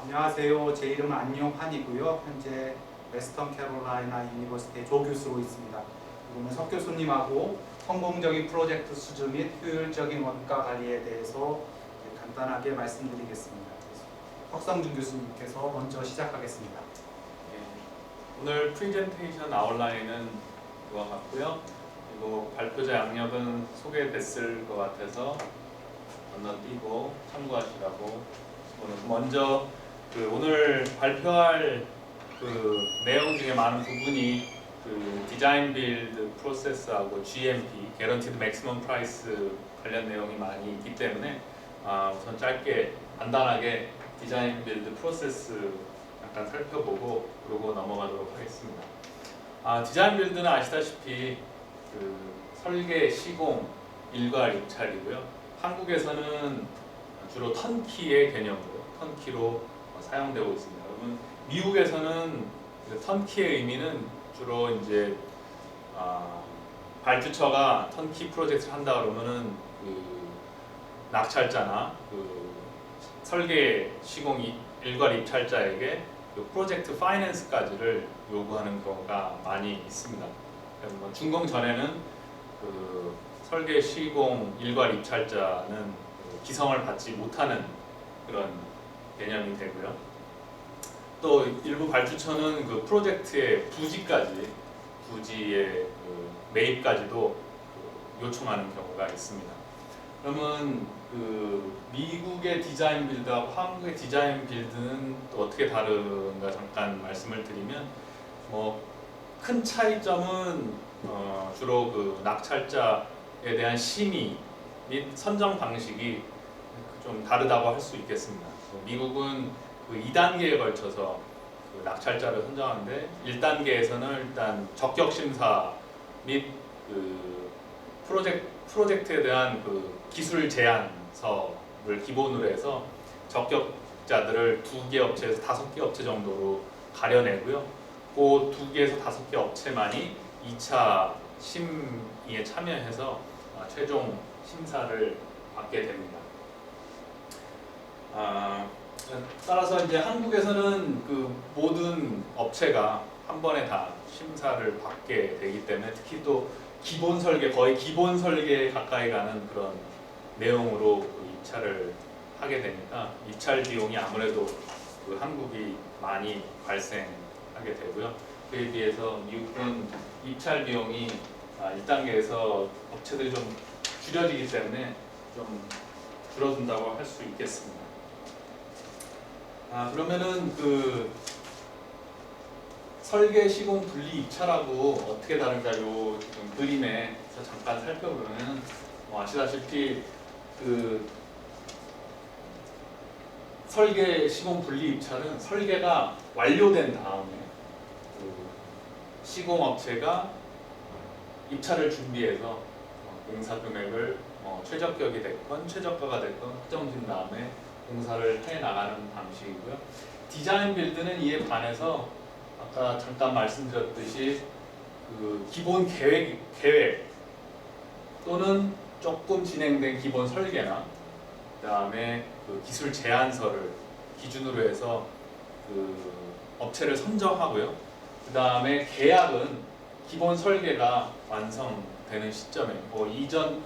안녕하세요. 제 이름은 안용환이고요. 현재 웨스턴 캐롤라이나 유니버시티의 조교수로 있습니다. 오늘 석 교수님하고 성공적인 프로젝트 수주 및 효율적인 원가 관리에 대해서 간단하게 말씀드리겠습니다. 석성준 교수님께서 먼저 시작하겠습니다. 오늘 프레젠테이션 아웃라인은 그와 같고요. 그리고 발표자 양력은 소개됐을 것 같아서 건너뛰고 참고하시라고. 먼저 오늘 발표할 내용 중에 많은 부분이 디자인 빌드 프로세스하고 GMP, Guaranteed Maximum Price 관련 내용이 많이 있기 때문에 우선 짧게 간단하게 디자인 빌드 프로세스 잠깐 살펴보고 그러고 넘어가도록 하겠습니다. 디자인 빌드는 아시다시피 설계, 시공, 일괄 입찰이고요. 한국에서는 주로 턴키의 개념으로 턴키로 사용되고 있습니다. 여러분, 미국에서는 턴키의 의미는 주로 이제 발주처가 턴키 프로젝트를 한다 그러면은 낙찰자나 설계, 시공, 일괄 입찰자에게 프로젝트 파이낸스까지를 요구하는 경우가 많이 있습니다. 준공 전에는 설계, 시공, 일괄 입찰자는 기성을 받지 못하는 그런 개념이 되고요. 또 일부 발주처는 프로젝트의 부지의 매입까지도 요청하는 경우가 있습니다. 그러면 미국의 디자인 빌드하고 한국의 디자인 빌드는 또 어떻게 다른가 잠깐 말씀을 드리면, 큰 차이점은 주로 낙찰자에 대한 심의 및 선정 방식이 좀 다르다고 할 수 있겠습니다. 미국은 2단계에 걸쳐서 낙찰자를 선정하는데, 1단계에서는 일단 적격 심사 및 프로젝트에 대한 기술 제안서를 기본으로 해서 적격자들을 2개 업체에서 5개 업체 정도로 가려내고요. 그 2개에서 5개 업체만이 2차 심의에 참여해서 최종 심사를 받게 됩니다. 따라서 이제 한국에서는 모든 업체가 한 번에 다 심사를 받게 되기 때문에, 특히 또 기본 설계, 거의 기본 설계에 가까이 가는 그런 내용으로 입찰을 하게 되니까 입찰 비용이 아무래도 한국이 많이 발생하게 되고요. 그에 비해서 미국은 입찰 비용이 1단계에서 업체들이 좀 줄여지기 때문에 좀 줄어든다고 할 수 있겠습니다. 그러면은 설계, 시공, 분리, 입찰하고 어떻게 다른가 요 그림에서 잠깐 살펴보면, 아시다시피 설계, 시공, 분리, 입찰은 설계가 완료된 다음에 시공업체가 입찰을 준비해서 공사 금액을 최저격이 됐건 최저가가 됐건 확정된 다음에 공사를 해나가는 방식이고요. 디자인 빌드는 이에 반해서 아까 잠깐 말씀드렸듯이 기본 계획 또는 조금 진행된 기본 설계나 그 다음에 기술 제안서를 기준으로 해서 업체를 선정하고요. 그 다음에 계약은 기본 설계가 완성되는 시점에,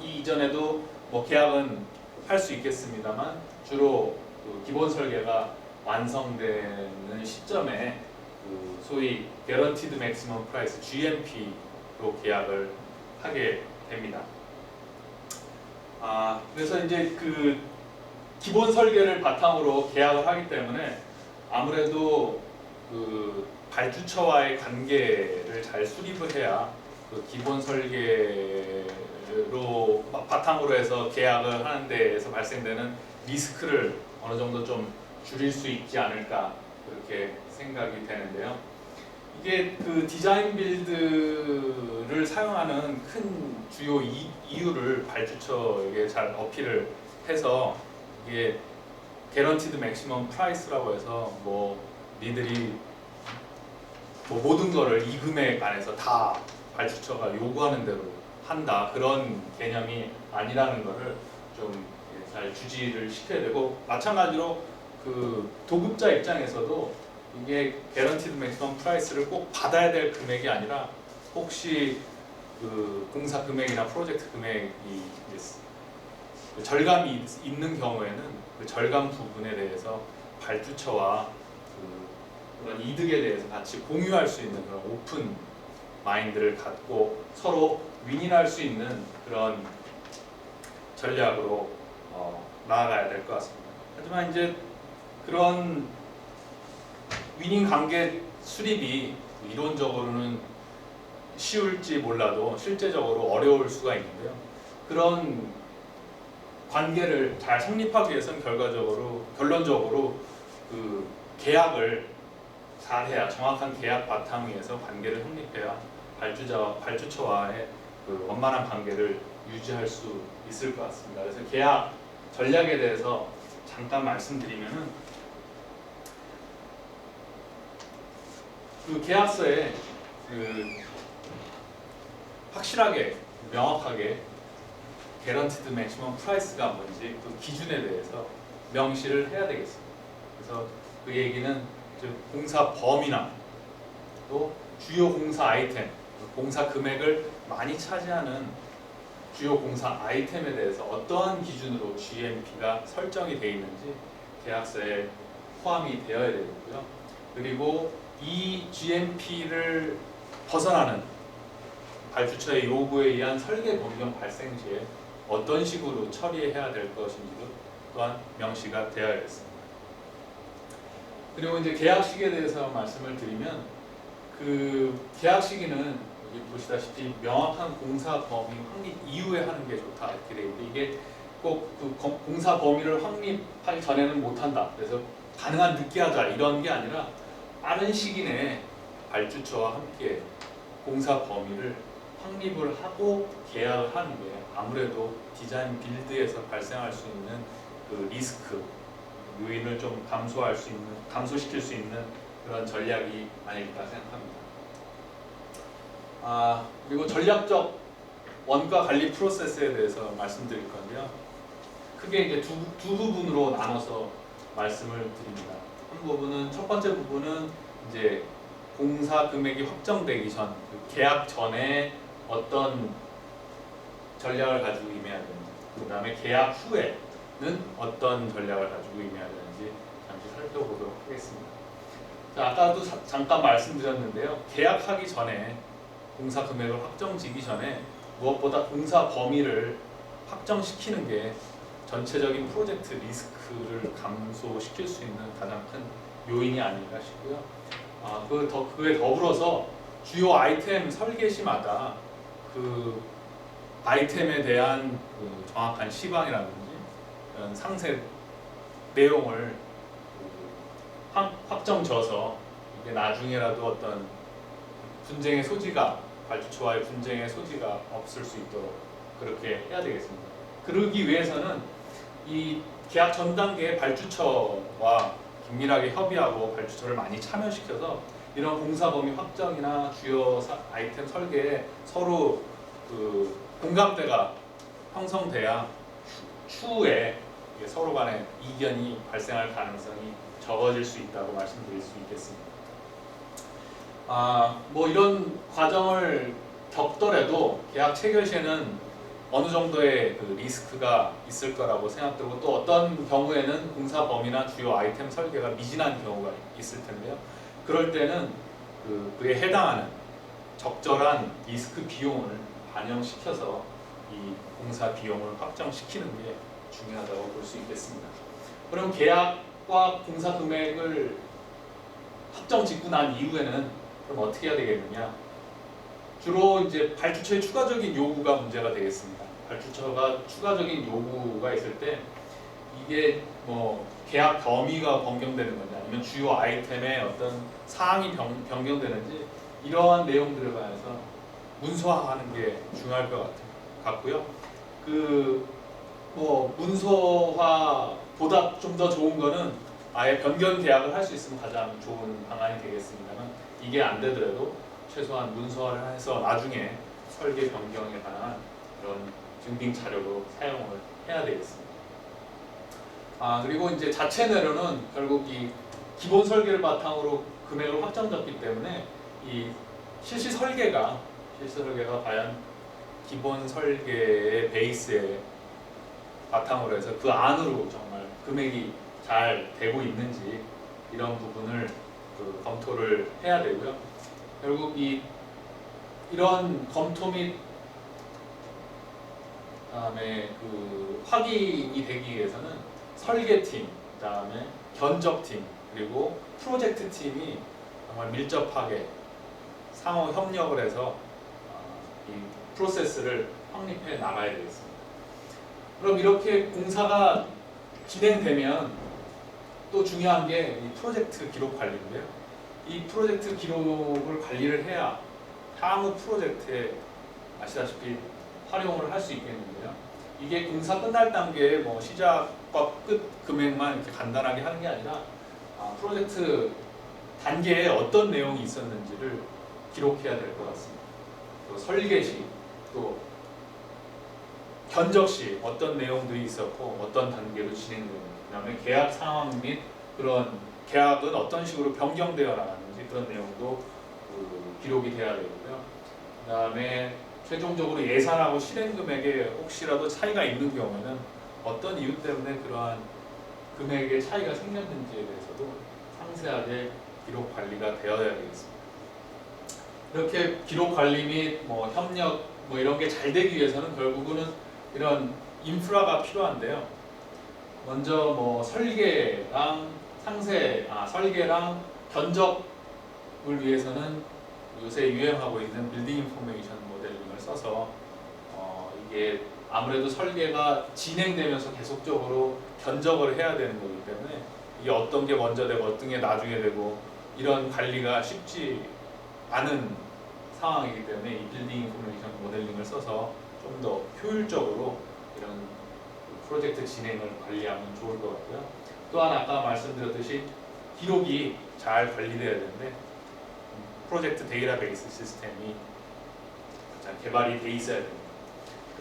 이전에도 계약은 할 수 있겠습니다만, 주로 기본 설계가 완성되는 시점에 소위 Guaranteed Maximum Price (GMP)로 계약을 하게 됩니다. 그래서 이제 기본 설계를 바탕으로 계약을 하기 때문에 아무래도 발주처와의 관계를 잘 수립을 해야 기본 설계로 바탕으로 해서 계약을 하는 데에서 발생되는 리스크를 어느 정도 좀 줄일 수 있지 않을까, 그렇게 생각이 되는데요. 이게 디자인 빌드를 사용하는 큰 주요 이유를 발주처에게 잘 어필을 해서, 이게 Guaranteed Maximum Price라고 해서 니들이 모든 거를 이 금액 안에서 다 발주처가 요구하는 대로 한다, 그런 개념이 아니라는 것을 좀 잘 주지를 시켜야 되고, 마찬가지로 그 도급자 입장에서도 이게 개런티드 맥시멈 프라이스를 꼭 받아야 될 금액이 아니라 혹시 그 공사 금액이나 프로젝트 금액이 그 절감이 있는 경우에는 그 절감 부분에 대해서 발주처와 그런 이득에 대해서 같이 공유할 수 있는 그런 오픈 마인드를 갖고 서로 윈윈할 수 있는 그런 전략으로 나아가야 될 것 같습니다. 하지만 이제 그런 윈윈 관계 수립이 이론적으로는 쉬울지 몰라도 실제적으로 어려울 수가 있는데요. 그런 관계를 잘 성립하기 위해서는 결론적으로 그 계약을 잘해야, 정확한 계약 바탕 위에서 관계를 성립해야 발주처와의 그 원만한 관계를 유지할 수 있을 것 같습니다. 그래서 계약 전략에 대해서 잠깐 말씀드리면은, 그 계약서에 그 확실하게 명확하게 개런티드 맥시멈 프라이스가 뭔지 그 기준에 대해서 명시를 해야 되겠습니다. 그래서 그 얘기는 즉 공사 범위나 또 주요 공사 아이템, 공사 금액을 많이 차지하는 주요 공사 아이템에 대해서 어떠한 기준으로 GMP가 설정이 되어 있는지 계약서에 포함이 되어야 되고요. 그리고 이 GMP를 벗어나는 발주처의 요구에 의한 설계 변경 발생 시에 어떤 식으로 처리해야 될 것인지도 또한 명시가 되어야겠습니다. 그리고 이제 계약 시기에 대해서 말씀을 드리면, 그 계약 시기는 여기 보시다시피 명확한 공사 범위 확립 이후에 하는 게 좋다 이렇게 되어 있는데, 이게 꼭 그 공사 범위를 확립하기 전에는 못한다, 그래서 가능한 늦게 하자 이런 게 아니라 빠른 시기 내에 발주처와 함께 공사 범위를 확립을 하고 계약을 하는 게 아무래도 디자인 빌드에서 발생할 수 있는 그 리스크 요인을 좀 감소시킬 수 있는 그런 전략이 아닐까 생각합니다. 그리고 전략적 원가 관리 프로세스에 대해서 말씀드릴 건데요. 크게 이제 두 부분으로 나눠서 말씀을 드립니다. 한 부분은, 첫 번째 부분은 이제 공사 금액이 확정되기 전, 그 계약 전에 어떤 전략을 가지고 임해야 되는지, 그 다음에 계약 후에는 어떤 전략을 가지고 임해야 되는지 잠시 살펴보도록 하겠습니다. 자, 아까도 잠깐 말씀드렸는데요. 계약하기 전에, 공사 금액을 확정지기 전에 무엇보다 공사 범위를 확정시키는 게 전체적인 프로젝트 리스크를 감소시킬 수 있는 가장 큰 요인이 아닐까 싶고요. 그에 더불어서 주요 아이템 설계 시마다 그 아이템에 대한 그 정확한 시방이라든지 이런 상세 내용을 확정져서 이게 나중에라도 어떤 분쟁의 소지가, 발주처와의 분쟁의 소지가 없을 수 있도록 그렇게 해야 되겠습니다. 그러기 위해서는 이 계약 전 단계에 발주처와 긴밀하게 협의하고 발주처를 많이 참여시켜서 이런 공사 범위 확정이나 주요 아이템 설계에 서로 그 공감대가 형성돼야 추후에 서로 간에 이견이 발생할 가능성이 적어질 수 있다고 말씀드릴 수 있겠습니다. 뭐 이런 과정을 겪더라도 계약 체결 시에는 어느 정도의 그 리스크가 있을 거라고 생각되고, 또 어떤 경우에는 공사 범위나 주요 아이템 설계가 미진한 경우가 있을 텐데요. 그럴 때는 그에 해당하는 적절한 리스크 비용을 반영시켜서 이 공사 비용을 확정시키는 게 중요하다고 볼 수 있겠습니다. 그럼 계약과 공사 금액을 확정 짓고 난 이후에는 그럼 어떻게 해야 되겠느냐? 주로 이제 발주처의 추가적인 요구가 문제가 되겠습니다. 발주처가 추가적인 요구가 있을 때 이게 뭐 계약 범위가 변경되는 건지 아니면 주요 아이템의 어떤 사항이 변경되는지 이러한 내용들에 관해서 문서화하는 게 중요할 것 같고요. 뭐 문서화보다 좀 더 좋은 거는 아예 변경 계약을 할 수 있으면 가장 좋은 방안이 되겠습니다만, 이게 안 되더라도 최소한 문서화를 해서 나중에 설계 변경에 관한 그런 증빙 자료로 사용을 해야 되겠습니다. 그리고 이제 자체 내로는 결국 이 기본 설계를 바탕으로 금액을 확정 잡기 때문에 이 실시 설계가 과연 기본 설계의 베이스에 바탕으로 해서 그 안으로 정말 금액이 잘 되고 있는지 이런 부분을 검토를 해야 되고요. 결국 이런 검토 및 그다음에 확인이 되기 위해서는 설계팀, 그다음에 견적팀, 그리고 프로젝트 팀이 정말 밀접하게 상호 협력을 해서 이 프로세스를 확립해 나가야 되겠습니다. 그럼 이렇게 공사가 진행되면 또 중요한 게 이 프로젝트 기록 관리인데요. 이 프로젝트 기록을 관리를 해야 향후 프로젝트에 아시다시피 활용을 할 수 있겠는데요. 이게 공사 끝날 단계에 뭐 시작과 끝 금액만 이렇게 간단하게 하는 게 아니라 프로젝트 단계에 어떤 내용이 있었는지를 기록해야 될 것 같습니다. 또 설계 시, 또 견적 시 어떤 내용들이 있었고 어떤 단계로 진행되는지, 그다음에 계약 상황 및 그런 계약은 어떤 식으로 변경되어 나가는지 그런 내용도 기록이 돼야 되고요. 그다음에 최종적으로 예산하고 실행 금액에 혹시라도 차이가 있는 경우에는 어떤 이유 때문에 그러한 금액의 차이가 생겼는지에 대해서도 상세하게 기록 관리가 되어야 되겠습니다. 이렇게 기록 관리 및 뭐 협력 뭐 이런 게 잘 되기 위해서는 결국은 이런 인프라가 필요한데요. 먼저 뭐 설계랑 설계랑 견적을 위해서는 요새 유행하고 있는 빌딩 인포메이션 모델링을 써서 이게 아무래도 설계가 진행되면서 계속적으로 견적을 해야 되는 거기 때문에 이게 어떤 게 먼저 되고 어떤 게 나중에 되고 이런 관리가 쉽지 않은 상황이기 때문에 이 빌딩 인포메이션 모델링을 써서 좀 더 효율적으로 이런 프로젝트 진행을 관리하면 좋을 것 같고요. 또한 아까 말씀드렸듯이 기록이 잘 관리되어야 되는데 프로젝트 데이터베이스 시스템이 잘 개발이 돼 있어야 됩니다.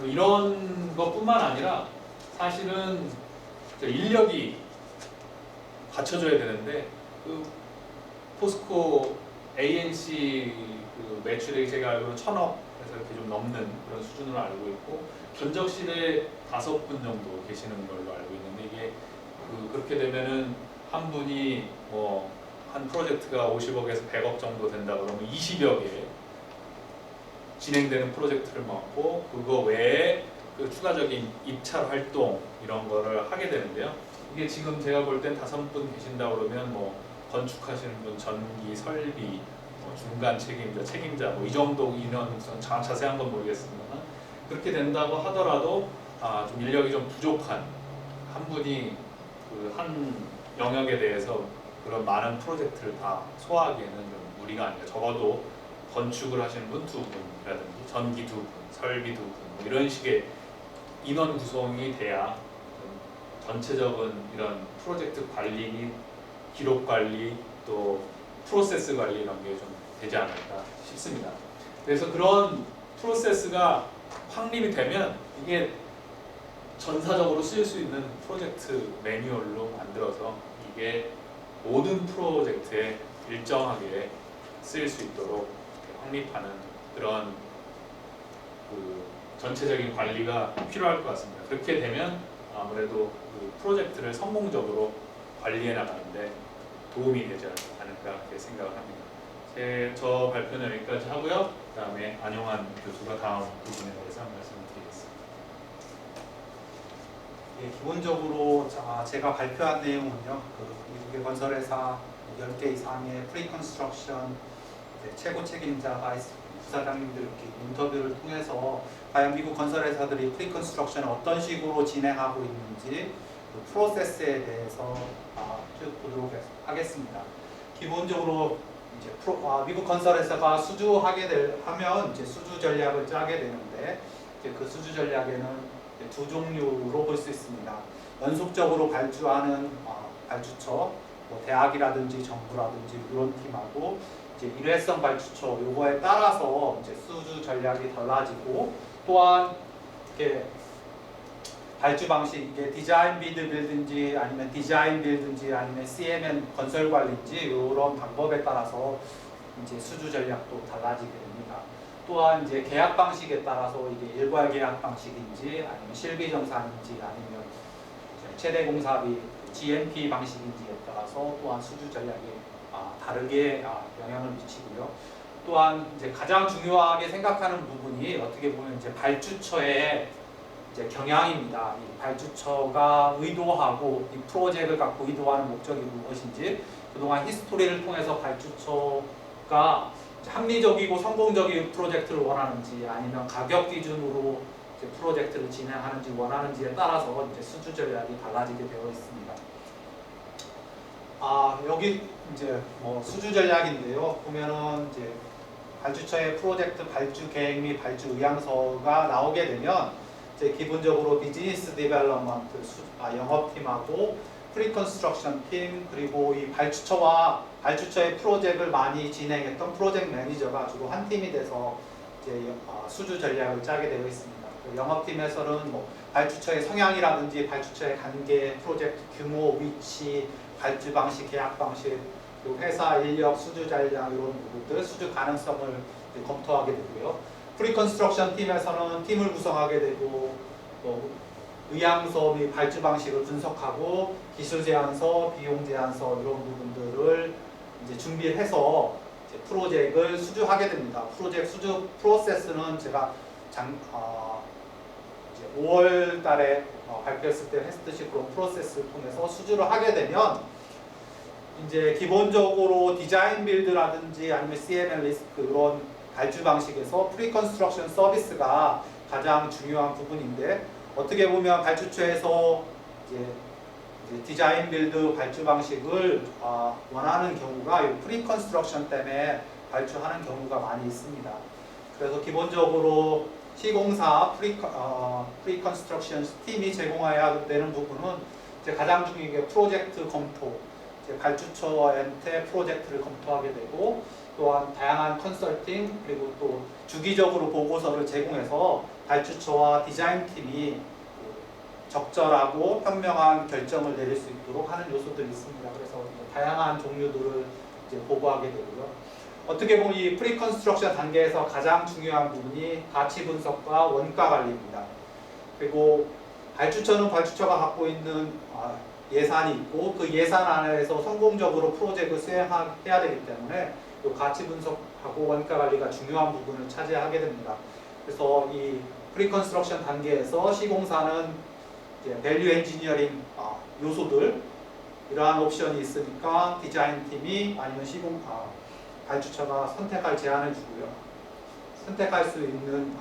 이런 것뿐만 아니라 사실은 인력이 갖춰져야 되는데 포스코 ANC 매출액이 제가 알기로 1,000억에서 이렇게 좀 넘는 그런 수준으로 알고 있고 견적실에 5분 정도 계시는 걸로 알고 있는데 이게 그렇게 되면은 한 분이 뭐 한 프로젝트가 50억에서 100억 정도 된다 그러면 20여 개 진행되는 프로젝트를 맡고 그거 외에 추가적인 입찰 활동 이런 거를 하게 되는데요. 이게 지금 제가 볼 땐 5분 계신다 그러면 뭐 건축하시는 분, 전기, 설비, 뭐 중간 책임자 뭐 이 정도 인원 자세한 건 모르겠습니다만 그렇게 된다고 하더라도 좀 인력이 좀 부족한 한 분이 한 영역에 대해서 그런 많은 프로젝트를 다 소화하기에는 좀 무리가 아니라 적어도 건축을 하시는 분 2분이라든지 전기 2분, 설비 2분 뭐 이런 식의 인원 구성이 돼야 전체적인 이런 프로젝트 관리 및 기록 관리 또 프로세스 관리 이런 게 좀 되지 않을까 싶습니다. 그래서 그런 프로세스가 확립이 되면 이게 전사적으로 쓰일 수 있는 프로젝트 매뉴얼로 만들어서 이게 모든 프로젝트에 일정하게 쓰일 수 있도록 확립하는 그런 전체적인 관리가 필요할 것 같습니다. 그렇게 되면 아무래도 프로젝트를 성공적으로 관리해 나가는데 도움이 되지 않을까 이렇게 생각을 합니다. 저 발표는 여기까지 하고요. 그 다음에 안용환 교수가 다음 부분에 대해서 말씀을 드리겠습니다. 예, 기본적으로 제가 발표한 내용은요. 미국의 건설회사 10개 이상의 프리컨스트럭션 최고 책임자가 부사장님들 이렇게 인터뷰를 통해서 과연 미국 건설회사들이 프리컨스트럭션을 어떤 식으로 진행하고 있는지 그 프로세스에 대해서 쭉 보도록 하겠습니다. 기본적으로 이제 미국 건설회사가 하면 이제 수주 전략을 짜게 되는데 이제 그 수주 전략에는 두 종류로 볼 수 있습니다. 연속적으로 발주하는 발주처, 뭐 대학이라든지 정부라든지 이런 팀하고 이제 일회성 발주처 요거에 따라서 이제 수주 전략이 달라지고 또한 이렇게 발주 방식, 이게 디자인 빌드인지 아니면 디자인 빌드인지 아니면 CMN 건설 관리인지 이런 방법에 따라서 이제 수주 전략도 달라지게 됩니다. 또한 이제 계약 방식에 따라서 이게 일괄 계약 방식인지 아니면 실비 정산인지 아니면 최대 공사비 GMP 방식인지에 따라서 또한 수주 전략이 다르게 영향을 미치고요. 또한 이제 가장 중요하게 생각하는 부분이 어떻게 보면 이제 발주처의 이제 경향입니다. 이 발주처가 의도하고 이 프로젝트를 갖고 의도하는 목적이 무엇인지, 그동안 히스토리를 통해서 발주처가 합리적이고 성공적인 프로젝트를 원하는지 아니면 가격 기준으로 이제 프로젝트를 진행하는지 원하는지에 따라서 이제 수주 전략이 달라지게 되어 있습니다. 여기 이제 뭐 수주 전략인데요. 보면은 이제 발주처의 프로젝트 발주 계획 및 발주 의향서가 나오게 되면 이제 기본적으로 비즈니스 디벨롭먼트 영업팀하고 프리컨스트럭션 팀, 그리고 이 발주처와 발주처의 프로젝트를 많이 진행했던 프로젝트 매니저가 주로 한 팀이 돼서 이제 수주 전략을 짜게 되어 있습니다. 영업팀에서는 뭐 발주처의 성향이라든지 발주처의 관계, 프로젝트 규모, 위치, 발주 방식, 계약 방식, 그리고 회사 인력, 수주 전략 이런 부분들, 수주 가능성을 검토하게 되고요. 프리컨스트럭션 팀에서는 팀을 구성하게 되고 또 의향서 및 발주 방식을 분석하고 기술 제안서, 비용 제안서 이런 부분들을 이제 준비해서 이제 프로젝트를 수주하게 됩니다. 프로젝트 수주 프로세스는 제가 이제 5월 달에 발표했을 때 했듯이 그런 프로세스를 통해서 수주를 하게 되면 이제 기본적으로 디자인 빌드라든지 아니면 CML 리스크 이런 발주 방식에서 프리컨스트럭션 서비스가 가장 중요한 부분인데, 어떻게 보면 발주처에서 이제 디자인 빌드 발주 방식을 원하는 경우가 이 프리컨스트럭션 때문에 발주하는 경우가 많이 있습니다. 그래서 기본적으로 시공사 프리컨스트럭션 팀이 제공해야 되는 부분은 이제 가장 중요한 게 프로젝트 검토, 이제 발주처한테 프로젝트를 검토하게 되고, 또한 다양한 컨설팅, 그리고 또 주기적으로 보고서를 제공해서 발주처와 디자인팀이 적절하고 현명한 결정을 내릴 수 있도록 하는 요소들이 있습니다. 그래서 다양한 종류들을 이제 보고하게 되고요. 어떻게 보면 이 프리컨스트럭션 단계에서 가장 중요한 부분이 가치 분석과 원가 관리입니다. 그리고 발주처는 발주처가 갖고 있는 예산이 있고 그 예산 안에서 성공적으로 프로젝트를 수행해야 되기 때문에 또 가치 분석하고 원가 관리가 중요한 부분을 차지하게 됩니다. 그래서 이 프리컨스트럭션 단계에서 시공사는 이제 밸류 엔지니어링 요소들, 이러한 옵션이 있으니까 디자인 팀이 아니면 발주처가 선택할 제안을 주고요. 선택할 수 있는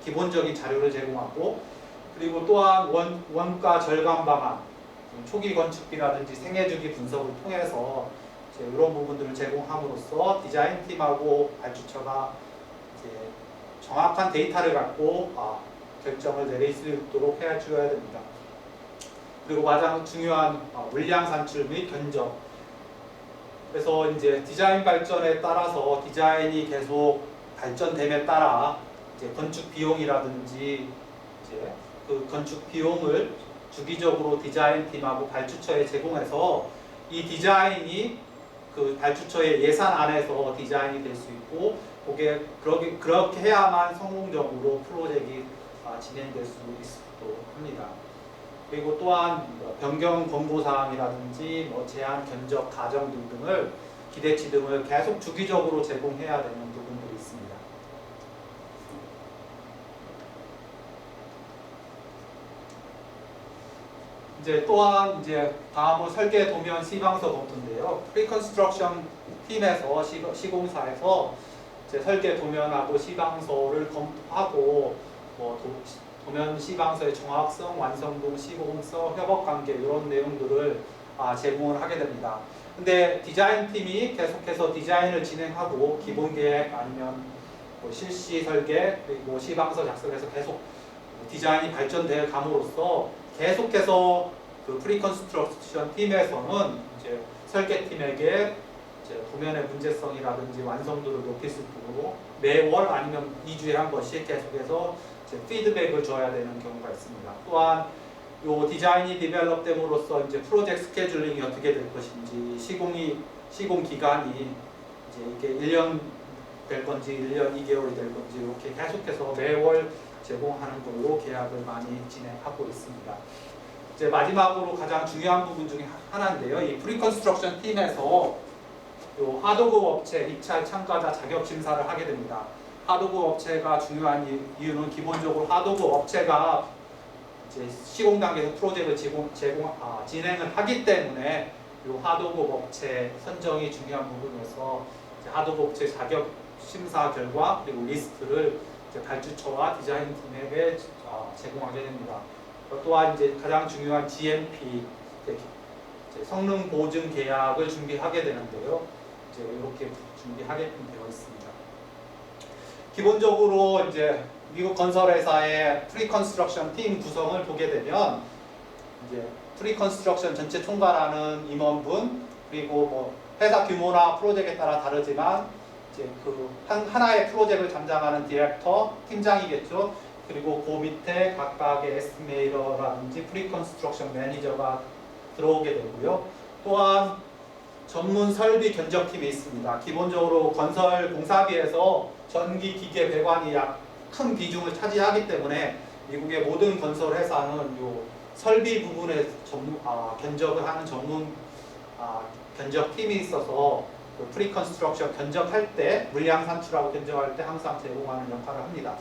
기본적인 자료를 제공하고, 그리고 또한 원가 절감 방안, 초기 건축비라든지 생애주기 분석을 통해서 이런 부분들을 제공함으로써 디자인 팀하고 발주처가 이제 정확한 데이터를 갖고 결정을 내릴 수 있도록 해줘야 됩니다. 그리고 가장 중요한 물량 산출 및 견적. 그래서 이제 디자인 발전에 따라서 디자인이 계속 발전됨에 따라 이제 건축 비용이라든지 이제 그 건축 비용을 주기적으로 디자인 팀하고 발주처에 제공해서 이 디자인이 그 발주처의 예산 안에서 디자인이 될 수 있고, 그렇게 해야만 성공적으로 프로젝트가 진행될 수 있도록 합니다. 그리고 또한 변경 권고 사항이라든지 제한 견적 가정 등등을 기대치 등을 계속 주기적으로 제공해야 되는 부분들이 있습니다. 이제 또한 이제 다음은 설계 도면 시방서 검토인데요. 프리컨스트럭션 팀에서 시공사에서 이제 설계 도면하고 시방서를 검토하고 도면 시방서의 정확성, 완성도, 시공서, 협업 관계 이런 내용들을 제공을 하게 됩니다. 근데 디자인 팀이 계속해서 디자인을 진행하고 기본 계획 아니면 실시 설계 그리고 시방서 작성해서 계속 디자인이 발전돼 감으로써 계속해서 그 프리컨스트럭션 팀에서는 이제 설계팀에게 이제 도면의 문제성이라든지 완성도를 높일 수 있도록 매월 아니면 2주에 한 번씩 계속해서 이제 피드백을 줘야 되는 경우가 있습니다. 또한 요 디자인이 디벨롭됨으로써 이제 프로젝트 스케줄링이 어떻게 될 것인지, 시공 기간이 이제 이게 1년 될 건지 1년 2개월이 될 건지 이렇게 계속해서 매월 제공하는 걸로 계약을 많이 진행하고 있습니다. 이제 마지막으로 가장 중요한 부분 중에 하나인데요. 이 프리컨스트럭션 팀에서 요 하도급 업체 입찰 참가자 자격 심사를 하게 됩니다. 하도급 업체가 중요한 이유는 기본적으로 하도급 업체가 이제 시공 단계에서 프로젝트를 진행을 하기 때문에 이 하도급 업체 선정이 중요한 부분에서 하도급 업체 자격 심사 결과 그리고 리스트를 이제 발주처와 디자인 팀에게 제공하게 됩니다. 또한 이제 가장 중요한 GMP 이제 성능 보증 계약을 준비하게 되는데요. 이제 이렇게 준비하게끔 되어 있습니다. 기본적으로 이제 미국 건설회사의 프리컨스트럭션 팀 구성을 보게 되면 이제 프리컨스트럭션 전체 총괄하는 임원분, 그리고 뭐 회사 규모나 프로젝트에 따라 다르지만 이제 그 하나의 프로젝트를 담당하는 디렉터, 팀장이겠죠. 그리고 그 밑에 각각의 에스티메이터라든지 프리컨스트럭션 매니저가 들어오게 되고요. 또한 전문 설비 견적팀이 있습니다. 기본적으로 건설 공사비에서 전기, 기계, 배관이 큰 비중을 차지하기 때문에 미국의 모든 건설 회사는 요 설비 부분에 견적을 하는 전문 견적팀이 있어서 그 프리컨스트럭션 견적할 때, 물량 산출하고 견적할 때 항상 제공하는 역할을 합니다.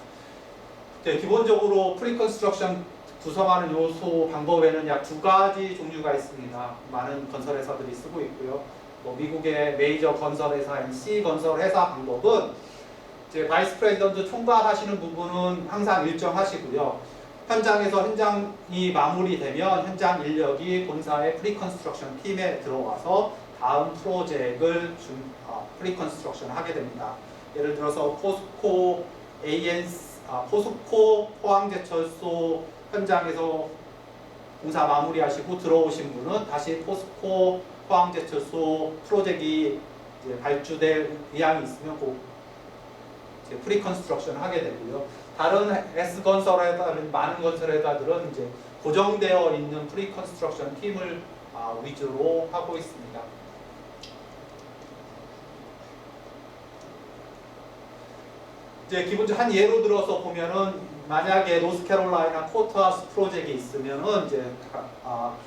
기본적으로 프리컨스트럭션 구성하는 요소 방법에는 약 2가지 종류가 있습니다. 많은 건설회사들이 쓰고 있고요. 미국의 메이저 건설회사인 C 건설회사 방법은 이제 바이스 프레지던트 총괄하시는 부분은 항상 일정하시고요. 현장에서 현장이 마무리되면 현장 인력이 본사의 프리컨스트럭션 팀에 들어와서 다음 프로젝트를 프리컨스트럭션 하게 됩니다. 예를 들어서 포스코 포항제철소 현장에서 공사 마무리하시고 들어오신 분은 다시 포스코 포항제철소 프로젝트가 이제 발주될 의향이 있으면 꼭 이제 프리컨스트럭션 하게 되고요. 다른 S건설회사는 많은 건설회사들은 이제 고정되어 있는 프리컨스트럭션 팀을 위주로 하고 있습니다. 이제 기본적으로 한 예로 들어서 보면은 만약에 노스캐롤라이나 코트하우스 프로젝트가 있으면은 이제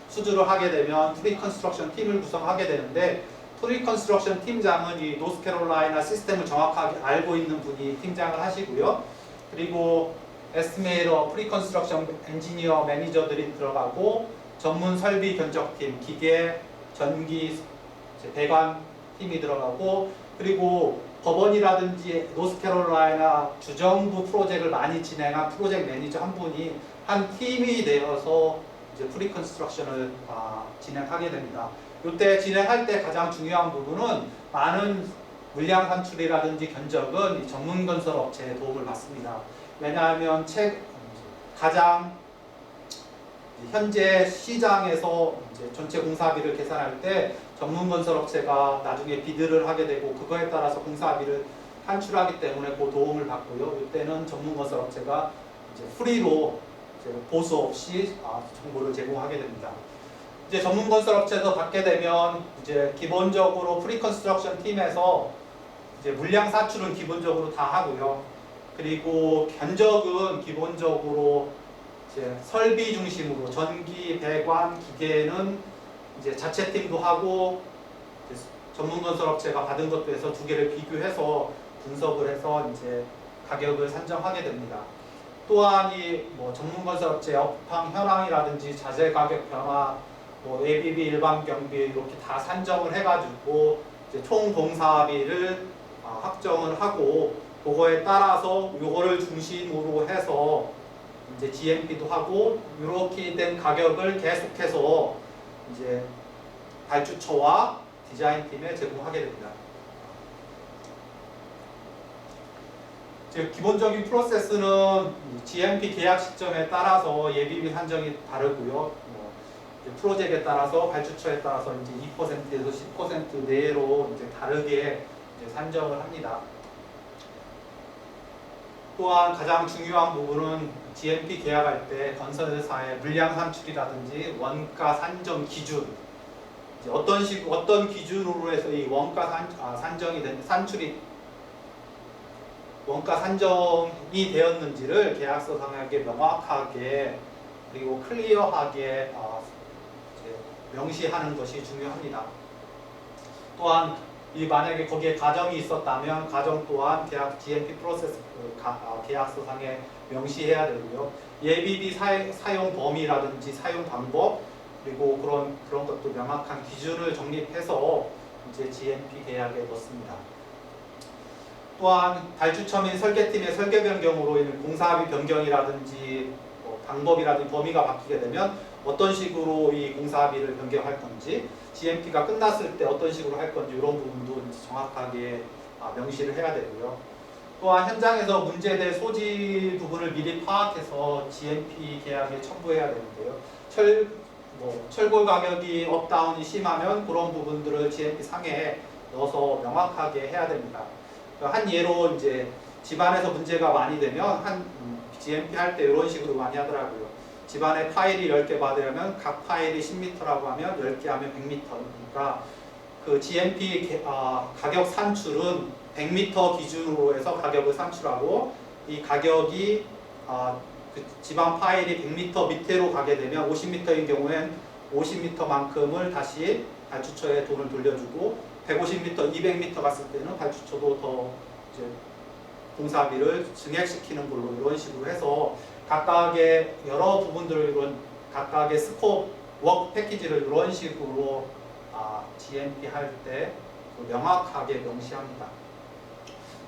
수주를 하게 되면 프리컨스트럭션 팀을 구성하게 되는데, 프리컨스트럭션 팀장은 이 노스캐롤라이나 시스템을 정확하게 알고 있는 분이 팀장을 하시고요. 그리고 에스티메이터, 프리컨스트럭션 엔지니어, 매니저들이 들어가고 전문 설비 견적팀, 기계, 전기, 배관 팀이 들어가고, 그리고 법원이라든지 노스캐롤라이나 주정부 프로젝트를 많이 진행한 프로젝트 매니저 한 분이 한 팀이 되어서 이제 프리컨스트럭션을 진행하게 됩니다. 이때 진행할 때 가장 중요한 부분은 많은 물량 산출이라든지 견적은 전문 건설 업체의 도움을 받습니다. 왜냐하면 가장 현재 시장에서 이제 전체 공사비를 계산할 때 전문 건설 업체가 나중에 비드를 하게 되고 그거에 따라서 공사비를 산출하기 때문에 그 도움을 받고요. 이때는 전문 건설 업체가 이제 프리로 이제 보수 없이 정보를 제공하게 됩니다. 이제 전문 건설 업체에서 받게 되면 이제 기본적으로 프리컨스트럭션 팀에서 이제 물량 산출은 기본적으로 다 하고요. 그리고 견적은 기본적으로 이제 설비 중심으로 전기, 배관, 기계는 이제 자체 팀도 하고 전문 건설 업체가 받은 것도 해서 두 개를 비교해서 분석을 해서 이제 가격을 산정하게 됩니다. 또한 이 전문 건설 업체 업황 현황이라든지 자재 가격 변화, ABB 일반 경비 이렇게 다 산정을 해가지고 이제 총 공사비를 확정을 하고 그거에 따라서 요거를 중심으로 해서 이제 GMP도 하고 이렇게 된 가격을 계속해서 이제 발주처와 디자인 팀에 제공하게 됩니다. 기본적인 프로세스는 GMP 계약 시점에 따라서 예비비 산정이 다르고요. 프로젝트에 따라서 발주처에 따라서 이제 2%에서 10% 내로 이제 다르게 이제 산정을 합니다. 또한 가장 중요한 부분은 GMP 계약할 때 건설사의 물량 산출이라든지 원가 산정 기준, 이제 어떤 기준으로 해서 이 산정이 된 산출이 원가 산정이 되었는지를 계약서상에게 명확하게 그리고 클리어하게 이제 명시하는 것이 중요합니다. 또한 만약에 거기에 가정이 있었다면 가정 또한 GMP 프로세스 계약서상에 명시해야 되고요. 예비비 사용 범위라든지 사용 방법 그리고 그런 것도 명확한 기준을 정립해서 이제 GMP 계약에 넣습니다. 또한 발주처 및 설계팀의 설계 변경으로 인한 공사비 변경이라든지 방법이라든지 범위가 바뀌게 되면 어떤 식으로 이 공사비를 변경할 건지 GMP가 끝났을 때 어떤 식으로 할 건지 이런 부분도 정확하게 명시를 해야 되고요. 또한 현장에서 문제될 소지 부분을 미리 파악해서 GMP 계약에 첨부해야 되는데요. 철골 가격이 업다운이 심하면 그런 부분들을 GMP 상에 넣어서 명확하게 해야 됩니다. 한 예로 이제 집안에서 문제가 많이 되면 GMP 할 때 이런 식으로 많이 하더라고요. 집안에 파일이 10개 받으려면 각 파일이 10m라고 하면 10개 하면 100m니까 그 GMP 가격 산출은 100m 기준으로 해서 가격을 산출하고 이 가격이 그 집안 파일이 100m 밑으로 가게 되면 50m인 경우엔 50m만큼을 다시 발주처에 돈을 돌려주고 150m, 200m 갔을 때는 발주처도 더 이제 공사비를 증액시키는 걸로 이런 식으로 해서 각각의 여러 부분들을 각각의 스코프, 워크 패키지를 이런 식으로 GMP 할 때 명확하게 명시합니다.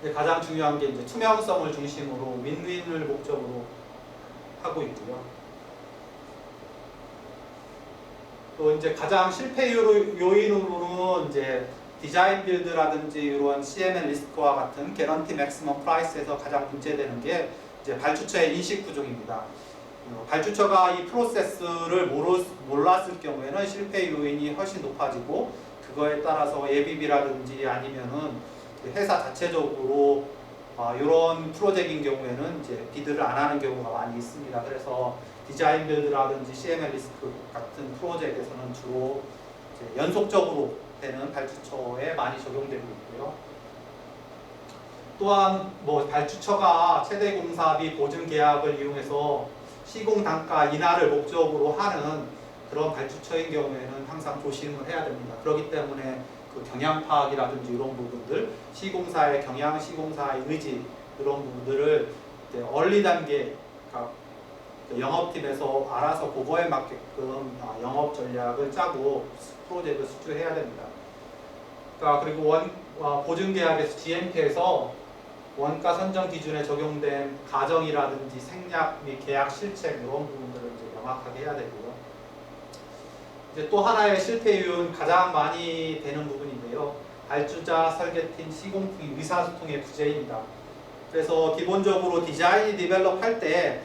근데 가장 중요한 게 이제 투명성을 중심으로 윈윈을 목적으로 하고 있고요. 또 이제 가장 실패 요인으로는 이제 디자인 빌드라든지 이런 CML 리스크와 같은 개런티 맥시멈 프라이스에서 가장 문제되는 게 이제 발주처의 인식 부족입니다. 발주처가 이 프로세스를 몰랐을 경우에는 실패 요인이 훨씬 높아지고 그거에 따라서 예비비라든지 아니면은 회사 자체적으로 이런 프로젝트인 경우에는 이제 비드를 안 하는 경우가 많이 있습니다. 그래서 디자인 빌드라든지 CML 리스크 같은 프로젝트에서는 주로 이제 연속적으로 되는 발주처에 많이 적용되고 있고요. 또한 발주처가 최대 공사비 보증 계약을 이용해서 시공 단가 인하를 목적으로 하는 그런 발주처인 경우에는 항상 조심을 해야 됩니다. 그렇기 때문에 그 경향 파악이라든지 이런 부분들, 시공사의 경향, 시공사의 의지 이런 부분들을 얼리 단계 영업팀에서 알아서 그거에 맞게끔 영업 전략을 짜고 프로젝트를 수주해야 됩니다. 그리고 보증계약에서 GMP에서 원가 선정 기준에 적용된 가정이라든지 생략 및 계약 실책 이런 부분들을 이제 명확하게 해야 되고요. 이제 또 하나의 실패 요인 가장 많이 되는 부분인데요. 발주자, 설계팀, 시공팀, 의사소통의 부재입니다. 그래서 기본적으로 디자인 디벨롭 할 때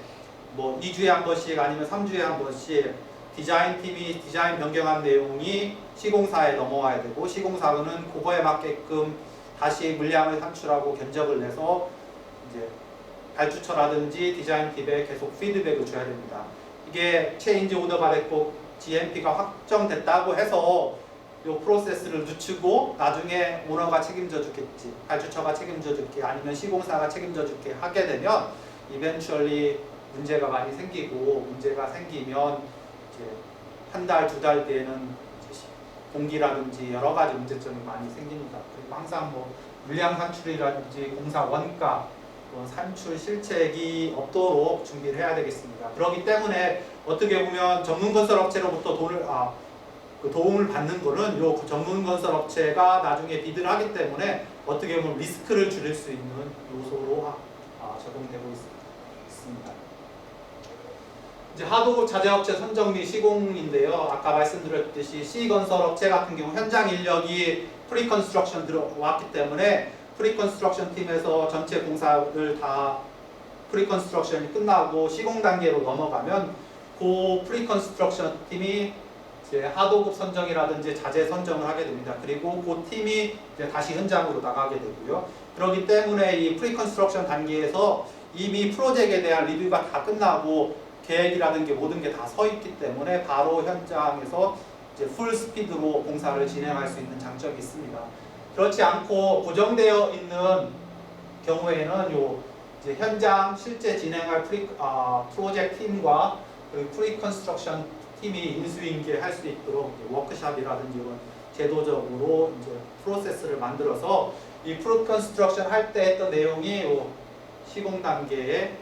2주에 한 번씩 아니면 3주에 한 번씩 디자인팀이 디자인 변경한 내용이 시공사에 넘어와야 되고 시공사는 그거에 맞게끔 다시 물량을 산출하고 견적을 내서 이제 발주처라든지 디자인팀에 계속 피드백을 줘야 됩니다. 이게 체인지 오더가 됐고 GMP가 확정됐다고 해서 이 프로세스를 늦추고 나중에 오너가 책임져 주겠지, 발주처가 책임져 줄게, 아니면 시공사가 책임져 줄게 하게 되면 이벤츄얼리 문제가 많이 생기고 문제가 생기면 이제 한 달, 두 달 뒤에는 공기라든지 여러 가지 문제점이 많이 생깁니다. 그리고 항상 물량 산출이라든지 공사 원가, 산출 실책이 없도록 준비를 해야 되겠습니다. 그렇기 때문에 어떻게 보면 전문 건설 업체로부터 도움을 받는 거는 이 전문 건설 업체가 나중에 비드를 하기 때문에 어떻게 보면 리스크를 줄일 수 있는 요소로 적용되고 있습니다. 이제 하도급 자재업체 선정 및 시공인데요. 아까 말씀드렸듯이 C건설 업체 같은 경우 현장 인력이 프리컨스트럭션 들어왔기 때문에 프리컨스트럭션 팀에서 전체 공사를 다 프리컨스트럭션이 끝나고 시공 단계로 넘어가면 그 프리컨스트럭션 팀이 이제 하도급 선정이라든지 자재 선정을 하게 됩니다. 그리고 그 팀이 이제 다시 현장으로 나가게 되고요. 그렇기 때문에 이 프리컨스트럭션 단계에서 이미 프로젝트에 대한 리뷰가 다 끝나고 계획이라든지 모든 게 다 서 있기 때문에 바로 현장에서 이제 풀 스피드로 공사를 진행할 수 있는 장점이 있습니다. 그렇지 않고 고정되어 있는 경우에는 요 이제 현장 실제 진행할 프로젝트 팀과 그리고 프리 컨스트럭션 팀이 인수인계 할 수 있도록 워크샵이라든지 이런 제도적으로 이제 프로세스를 만들어서 이 프리 컨스트럭션 할 때 했던 내용이 요 시공 단계에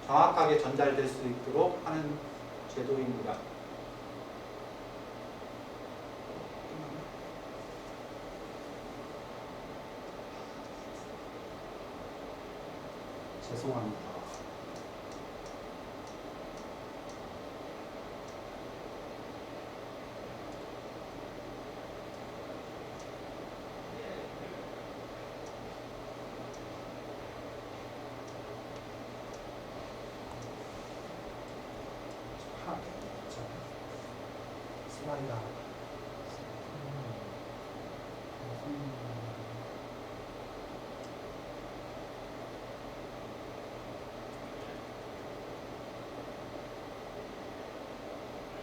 정확하게 전달될 수 있도록 하는 제도입니다. 죄송합니다. 슬라이드 하나.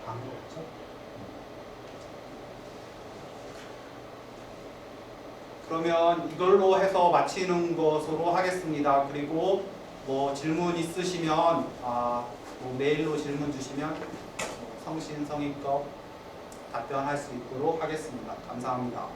아무렇죠? 그러면 이걸로 해서 마치는 것으로 하겠습니다. 그리고 뭐 질문 있으시면 뭐 메일로 질문 주시면 성심성의껏 답변할 수 있도록 하겠습니다. 감사합니다.